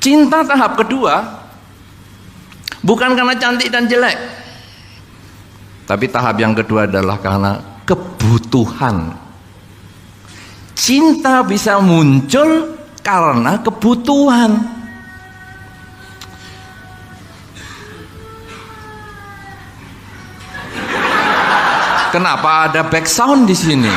Cinta tahap kedua bukan karena cantik dan jelek, tapi tahap yang kedua adalah karena kebutuhan. Cinta bisa muncul karena kebutuhan. Kenapa ada back sound di sini?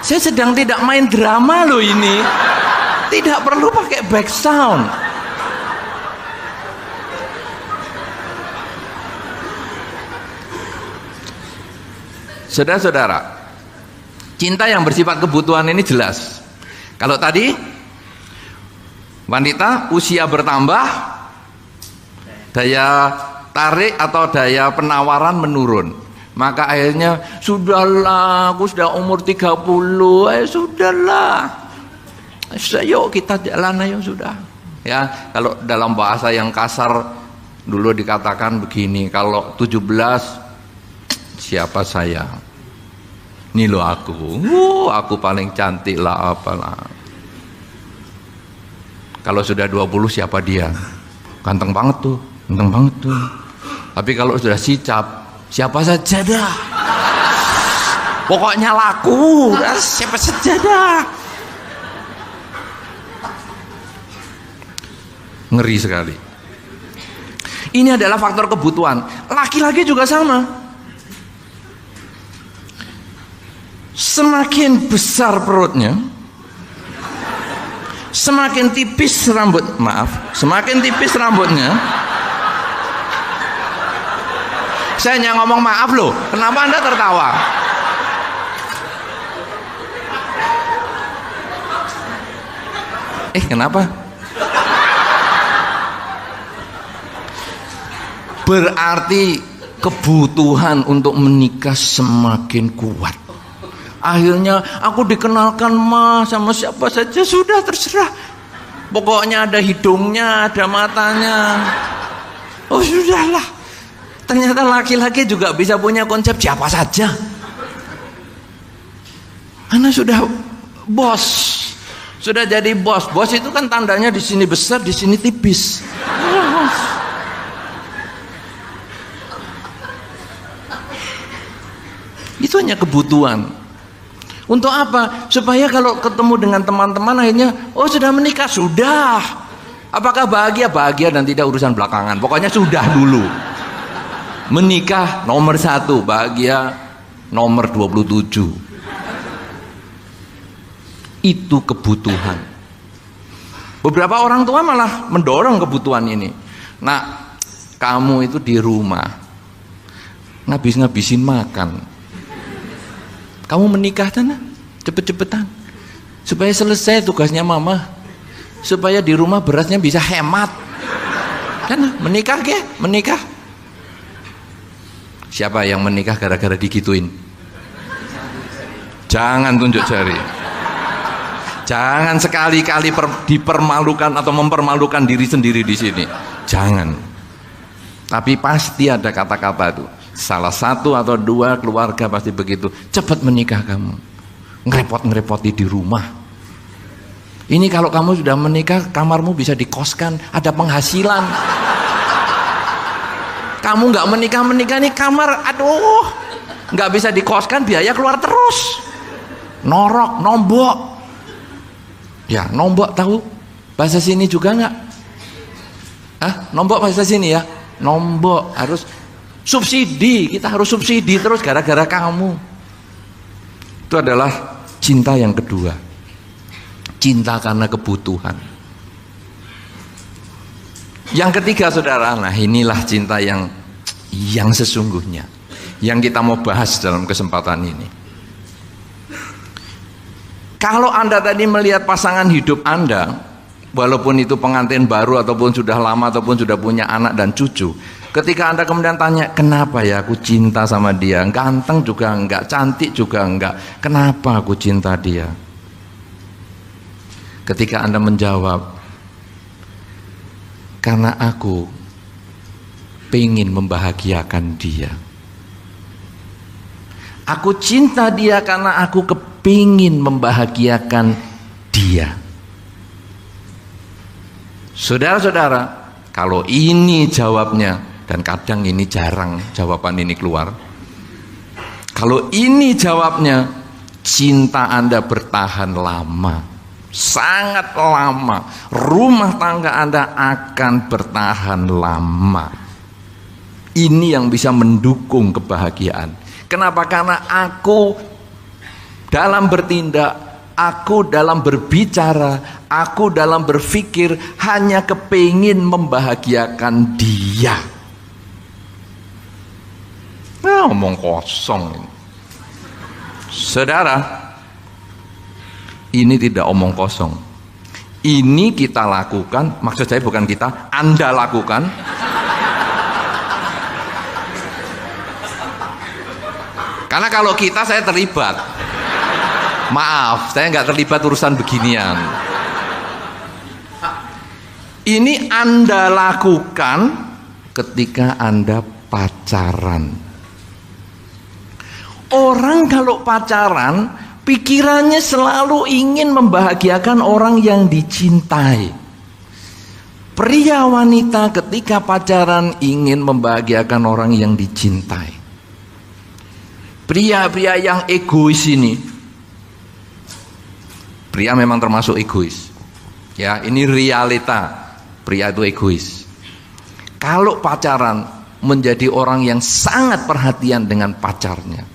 Saya sedang tidak main drama loh ini. Tidak perlu pakai back sound. Saudara-saudara, cinta yang bersifat kebutuhan ini jelas. Kalau tadi wanita usia bertambah, daya tarik atau daya penawaran menurun, maka akhirnya sudahlah, aku sudah umur 30, sudahlah, yuk kita jalan ayo sudah. Ya, kalau dalam bahasa yang kasar dulu dikatakan begini, kalau 17 siapa saya? Ini loh aku paling cantik lah apalah. Kalau sudah 20 siapa dia? Ganteng banget tuh. Tapi kalau sudah sicap, siapa saja dah. Pokoknya laku, siapa saja dah. Ngeri sekali. Ini adalah faktor kebutuhan. Laki-laki juga sama. Semakin besar perutnya, semakin tipis rambutnya. Saya hanya ngomong maaf loh, kenapa Anda tertawa? Kenapa? Berarti kebutuhan untuk menikah semakin kuat. Akhirnya aku dikenalkan sama siapa saja, sudah terserah. Pokoknya ada hidungnya, ada matanya. Oh sudahlah. Ternyata laki-laki juga bisa punya konsep siapa saja. Karena sudah bos. Sudah jadi bos. Bos itu kan tandanya di sini besar, di sini tipis. Itu hanya kebutuhan. Untuk apa? Supaya kalau ketemu dengan teman-teman akhirnya, oh sudah menikah, sudah. Apakah bahagia? Bahagia dan tidak urusan belakangan. Pokoknya sudah dulu. Menikah nomor 1, bahagia nomor 27. Itu kebutuhan. Beberapa orang tua malah mendorong kebutuhan ini. Nah, kamu itu di rumah ngabis-ngabisin makan. Kamu menikah sana, cepet-cepetan supaya selesai tugasnya mama, supaya di rumah berasnya bisa hemat. Kan menikah ke? Menikah. Siapa yang menikah gara-gara digituin? Jangan tunjuk jari. Jangan sekali-kali dipermalukan atau mempermalukan diri sendiri di sini. Jangan. Tapi pasti ada kata-kata itu. Salah satu atau dua keluarga pasti begitu. Cepat menikah kamu. Ngerepot-ngerepoti di rumah. Ini kalau kamu sudah menikah, kamarmu bisa dikoskan, ada penghasilan. Kamu nggak menikah nih kamar, aduh, nggak bisa dikoskan, biaya keluar terus. Norok, nombok. Ya, nombok tahu bahasa sini juga nggak? Nombok bahasa sini ya. Nombok harus subsidi, kita harus subsidi terus gara-gara kamu. Itu adalah cinta yang kedua. Cinta karena kebutuhan. Yang ketiga saudara, nah inilah cinta yang sesungguhnya, yang kita mau bahas dalam kesempatan ini. Kalau Anda tadi melihat pasangan hidup Anda, walaupun itu pengantin baru ataupun sudah lama ataupun sudah punya anak dan cucu, ketika Anda kemudian tanya, kenapa ya aku cinta sama dia? Ganteng juga enggak, cantik juga enggak. Kenapa aku cinta dia? Ketika Anda menjawab, karena aku pengen membahagiakan dia. Aku cinta dia karena aku kepingin membahagiakan dia. Saudara-saudara, kalau ini jawabnya, dan kadang ini jarang jawaban ini keluar. Kalau ini jawabnya, cinta Anda bertahan lama, sangat lama. Rumah tangga Anda akan bertahan lama. Ini yang bisa mendukung kebahagiaan. Kenapa? Karena aku dalam bertindak, aku dalam berbicara, aku dalam berpikir hanya kepingin membahagiakan dia. Nah, omong kosong ini. Saudara, ini tidak omong kosong. Ini kita lakukan, maksud saya bukan kita, Anda lakukan. Karena kalau kita, saya terlibat. Maaf, saya nggak terlibat urusan beginian. Ini Anda lakukan ketika Anda pacaran. Orang kalau pacaran, pikirannya selalu ingin membahagiakan orang yang dicintai. Pria wanita ketika pacaran ingin membahagiakan orang yang dicintai. Pria-pria yang egois ini, pria memang termasuk egois. Ya, ini realita. Pria itu egois. Kalau pacaran, menjadi orang yang sangat perhatian dengan pacarnya.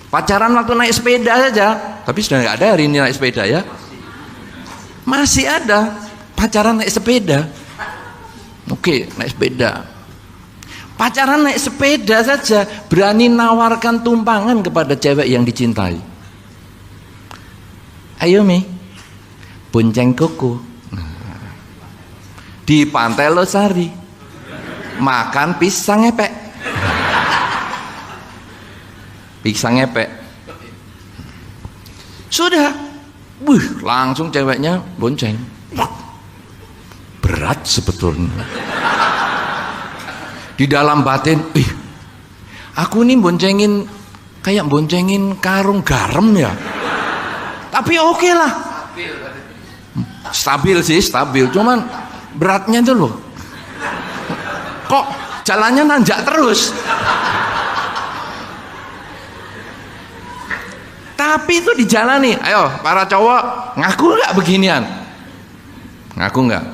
Pacaran waktu naik sepeda saja, tapi sudah nggak ada hari ini naik sepeda ya. Masih ada pacaran naik sepeda. Oke, naik sepeda. Pacaran naik sepeda saja berani nawarkan tumpangan kepada cewek yang dicintai. Ayo Mi, bonceng koko. Di Pantai Losari makan pisang ngepek. Pisang ngepek. Sudah, langsung ceweknya bonceng. Berat sebetulnya. Di dalam batin, aku nih boncengin kayak boncengin karung garam ya. Tapi oke lah. Stabil sih, stabil. Cuman beratnya itu loh. Kok jalannya nanjak terus. Tapi itu dijalani. Ayo para cowok, ngaku nggak beginian? Ngaku nggak?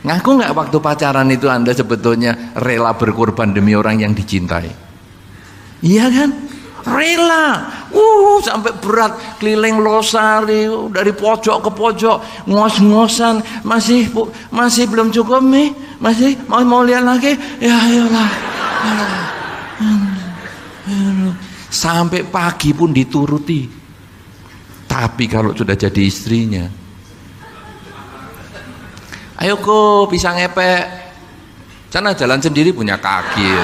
Ngaku nggak waktu pacaran itu Anda sebetulnya rela berkorban demi orang yang dicintai? Iya kan? Rela. Sampai berat keliling Losari dari pojok ke pojok, ngos-ngosan, masih belum cukup Mi? Masih mau lihat lagi? Ya ayolah. Sampai pagi pun dituruti. Tapi kalau sudah jadi istrinya, ayo kok pisang ngepek, sana jalan sendiri punya kaki.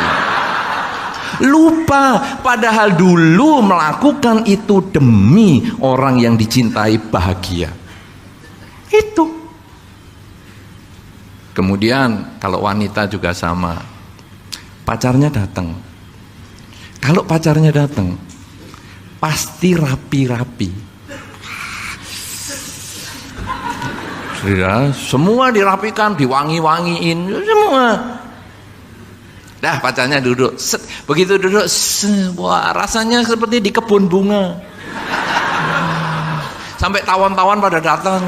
Lupa, padahal dulu melakukan itu demi orang yang dicintai bahagia. Itu. Kemudian kalau wanita juga sama, pacarnya datang. Kalau pacarnya datang, pasti rapi-rapi. Ya, semua dirapikan, diwangi-wangiin, semua. Dah pacarnya duduk, begitu duduk, wah rasanya seperti di kebun bunga. Sampai tawon-tawon pada datang,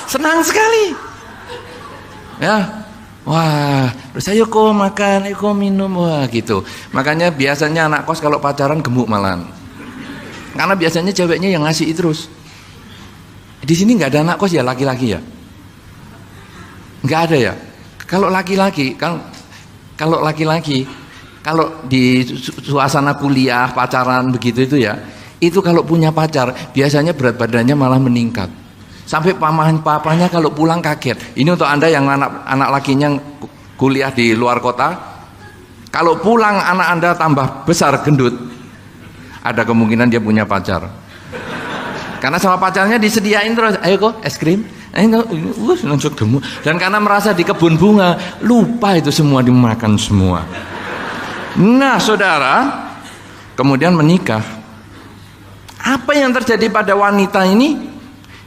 senang sekali. Ya, wah, terus ayo kok makan, ayo kok minum, wah gitu. Makanya biasanya anak kos kalau pacaran gemuk malan, karena biasanya ceweknya yang ngasih terus. Di sini nggak ada anak kos ya laki-laki ya? Nggak ada ya? Kalau laki-laki, kalau di suasana kuliah, pacaran begitu itu ya, itu kalau punya pacar, biasanya berat badannya malah meningkat. Sampai papanya kalau pulang kaget. Ini untuk Anda yang anak lakinya kuliah di luar kota, kalau pulang anak Anda tambah besar gendut, ada kemungkinan dia punya pacar. Karena sama pacarnya disediain terus, ayo kok es krim, langsung gemuk. Dan karena merasa di kebun bunga, lupa itu semua dimakan semua. Nah saudara, kemudian menikah. Apa yang terjadi pada wanita ini?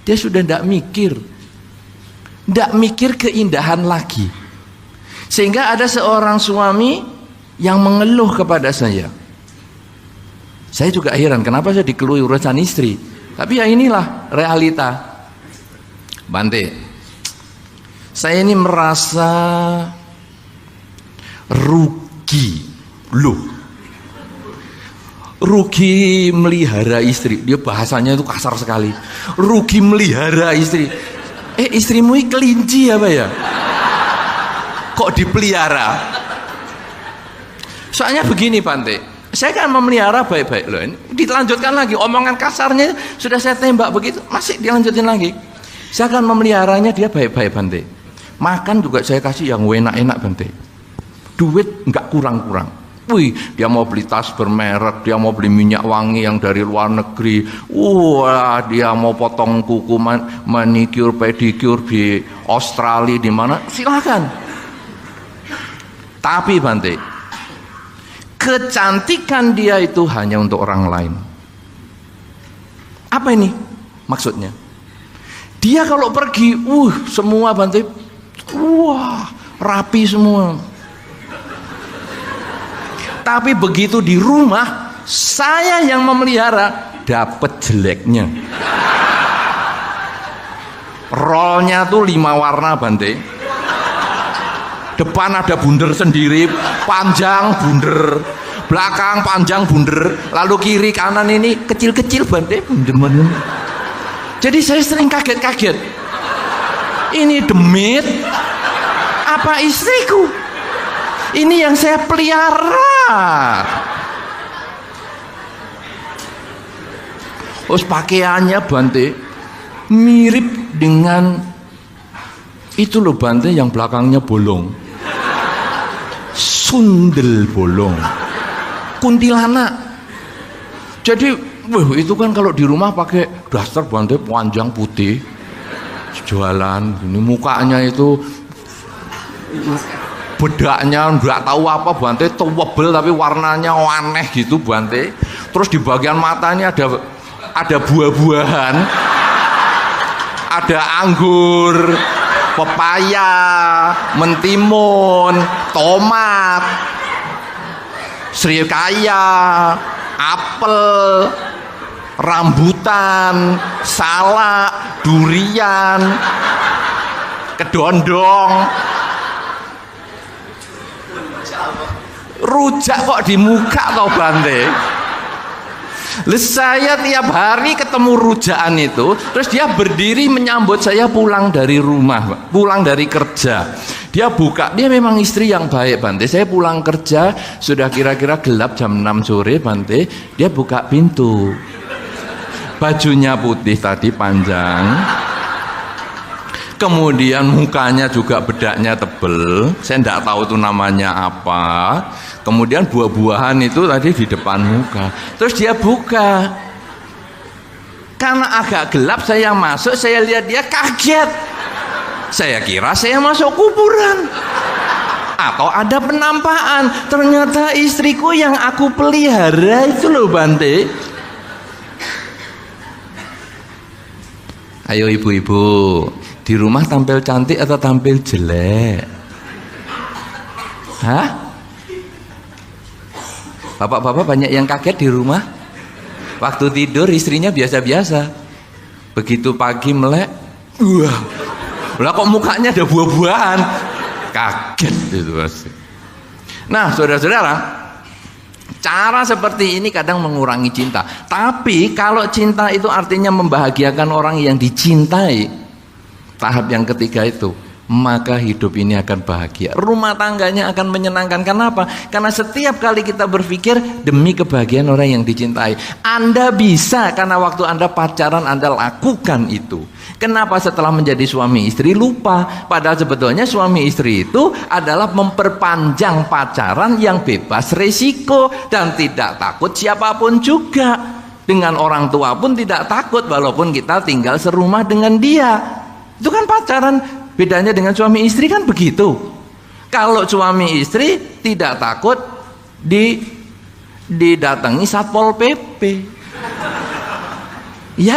Dia sudah tidak mikir Tidak mikir keindahan lagi. Sehingga ada seorang suami yang mengeluh kepada saya. Saya juga heran kenapa saya dikeluhi urusan istri. Tapi ya inilah realita. Bante, saya ini merasa rugi. Loh, rugi melihara istri. Dia bahasanya itu kasar sekali. Rugi melihara istri. Istrimu ini kelinci apa ya? Kok dipelihara? Soalnya begini Bante, saya kan memelihara baik-baik loh. Ini dilanjutkan lagi, omongan kasarnya sudah saya tembak begitu, masih dilanjutin lagi. Saya akan memeliharanya dia baik-baik Bante. Makan juga saya kasih yang enak-enak Bante. Duit nggak kurang-kurang. Wih, dia mau beli tas bermerek, dia mau beli minyak wangi yang dari luar negeri. Wah, dia mau potong kuku manicure, pedicure di Australia di mana? Silakan. Tapi Bante, kecantikan dia itu hanya untuk orang lain. Apa ini maksudnya? Dia kalau pergi, semua Bante, rapi semua. Tapi begitu di rumah, saya yang memelihara, dapat jeleknya. Rollnya tuh 5 warna Bante. Depan ada bunder sendiri, panjang bunder, belakang panjang bunder, lalu kiri kanan ini kecil-kecil Bante, bunder. Jadi saya sering kaget-kaget. Ini demit apa istriku? Ini yang saya pelihara. Terus pakaiannya Bante mirip dengan itu loh Bante yang belakangnya bolong. Sundel bolong. Kuntilanak. Jadi, itu kan kalau di rumah pakai daster Bante panjang putih. Jualan, ini mukanya itu bedaknya nggak tahu apa Bante, tebel tapi warnanya aneh gitu Bante. Terus di bagian matanya ada buah-buahan, ada anggur, pepaya, mentimun, tomat, srikaya, apel, rambutan, salak, durian, kedondong. Rujak kok di muka toh Bante. Saya tiap hari ketemu rujakan itu, terus dia berdiri menyambut saya pulang dari rumah, pulang dari kerja. Dia buka, dia memang istri yang baik Bante. Saya pulang kerja sudah kira-kira gelap jam 6 sore Bante, dia buka pintu. Bajunya putih tadi panjang. Kemudian mukanya juga bedaknya tebel, saya tidak tahu itu namanya apa. Kemudian buah-buahan itu tadi di depan muka. Terus dia buka. Karena agak gelap saya masuk, saya lihat dia kaget. Saya kira saya masuk kuburan. Atau ada penampakan. Ternyata istriku yang aku pelihara itu loh Bante. Ayo ibu-ibu, di rumah tampil cantik atau tampil jelek? Hah? Bapak-bapak banyak yang kaget di rumah. Waktu tidur istrinya biasa-biasa. Begitu pagi melek, wah, lah kok mukanya ada buah-buahan. Kaget itu pasti. Nah, saudara-saudara, cara seperti ini kadang mengurangi cinta. Tapi kalau cinta itu artinya membahagiakan orang yang dicintai, tahap yang ketiga itu, maka hidup ini akan bahagia. Rumah tangganya akan menyenangkan. Kenapa? Karena setiap kali kita berpikir demi kebahagiaan orang yang dicintai. Anda bisa karena waktu Anda pacaran Anda lakukan itu. Kenapa setelah menjadi suami istri lupa? Padahal sebetulnya suami istri itu adalah memperpanjang pacaran yang bebas resiko dan tidak takut siapapun juga. Dengan orang tua pun tidak takut walaupun kita tinggal serumah dengan dia. Itu kan pacaran. Bedanya dengan suami istri kan begitu. Kalau suami istri tidak takut didatangi Satpol PP. Ya